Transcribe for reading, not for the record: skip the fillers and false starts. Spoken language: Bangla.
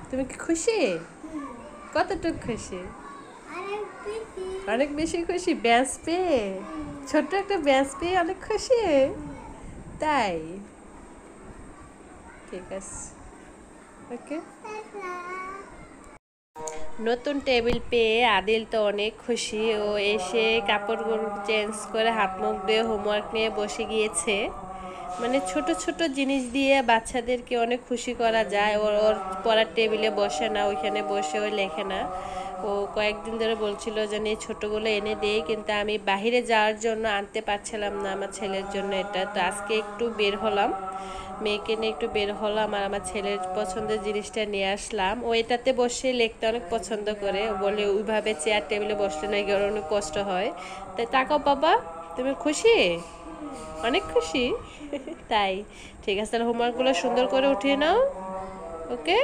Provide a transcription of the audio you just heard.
তুমি কি খুশি? কতটুকু খুশি? অনেক বেশি খুশি ব্যাস পেয়ে। ছোট্ট একটা ব্যাস পেয়ে অনেক খুশি। তাই ঠিক আছে, ওকে। নতুন টেবিল পেয়ে আদিল তো অনেক খুশি। ও এসে কাপড়গুলো চেঞ্জ করে হাত মুখ দিয়ে হোমওয়ার্ক নিয়ে বসে গিয়েছে। মানে ছোট ছোট জিনিস দিয়ে বাচ্চাদেরকে অনেক খুশি করা যায়। ওর ওর পড়ার টেবিলে বসে না, ওইখানে বসে ও লেখে না। ও কয়েকদিন ধরে বলছিল যে এই ছোটোগুলো এনে দেই, কিন্তু আমি বাহিরে যাওয়ার জন্য আনতে পারছিলাম না আমার ছেলের জন্য এটা। তো আজকে একটু বের হলাম, মেয়েকে নিয়ে একটু বের হলাম আর আমার ছেলের পছন্দের জিনিসটা নিয়ে আসলাম। ও এটাতে বসে লিখতে অনেক পছন্দ করে। ও বলে ওইভাবে চেয়ার টেবিলে বসলে নাকি ওর অনেক কষ্ট হয়। তাই তাকাও বাবা, তুমি খুশি? অনেক খুশি। তাই ঠিক আছে, তাহলে হোমওয়ার্কগুলো সুন্দর করে উঠিয়ে নাও, ওকে।